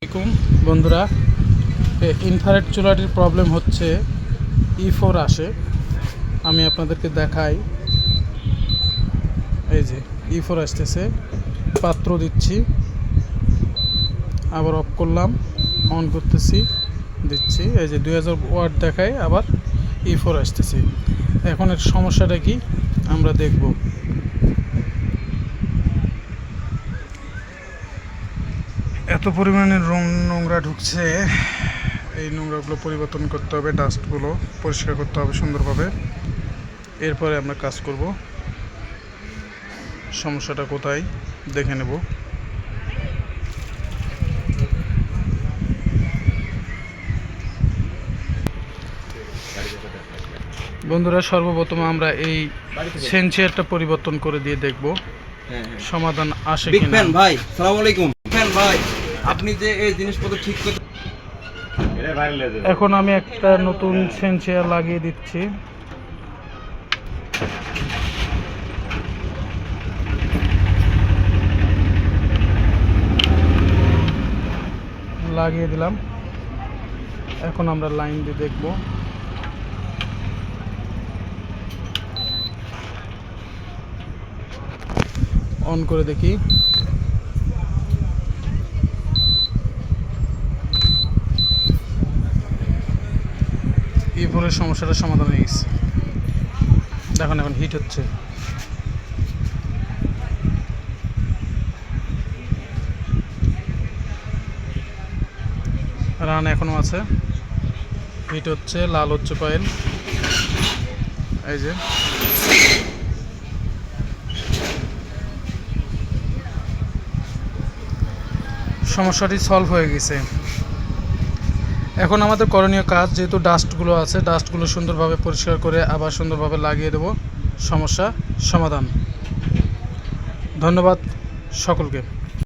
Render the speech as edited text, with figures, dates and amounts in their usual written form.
আসসালামু আলাইকুম বন্ধুরা, ইনফ্রারেড চুলাটির প্রবলেম হচ্ছে E4 আসে। আমি আপনাদেরকে দেখাই, এই যে E4 আসতেছে, পাত্র দিচ্ছি, আবার অফ করলাম, অন করতেছি, দিচ্ছি, এই যে 2000 ওয়াট দেখায়, আবার E4 আসতেছে। এখন এর সমস্যাটা কি আমরা দেখব। এত পরিমাণে নোংরা ঢুকছে, এই নোংরাগুলো পরিবর্তন করতে হবে, ডাস্টগুলো পরিষ্কার করতে হবে সুন্দরভাবে, এরপরে আমরা কাজ করব। সমস্যাটা কোথায় দেখে নেব। বন্ধুরা, সর্বপ্রথম আমরা এই সেন্সিয়ারটা পরিবর্তন করে দিয়ে দেখব সমাধান আসে কিনা। ভাই আসসালামু আলাইকুম। ভাই আপনি যে এই জিনিসপত্র ঠিক করতে, এখন আমি একটা নতুন সেন্সিয়ার লাগিয়ে দিচ্ছি। লাগিয়ে দিলাম, এখন আমরা লাইন দিয়ে দেখব। অন করে দেখি, E4 এর সমস্যাটার সমাধান হয়ে গেছে। দেখুন এখন হিট হচ্ছে। রান এখনো আছে, হিট হচ্ছে, লাল হচ্ছে কয়েল, এই যে সমস্যাটি সলভ হয়ে গেছে। এখন আমাদের করণীয় কাজ, যেহেতু ডাস্টগুলো আছে, ডাস্টগুলো সুন্দরভাবে পরিষ্কার করে আবার সুন্দরভাবে লাগিয়ে দেব, সমস্যা সমাধান। ধন্যবাদ সকলকে।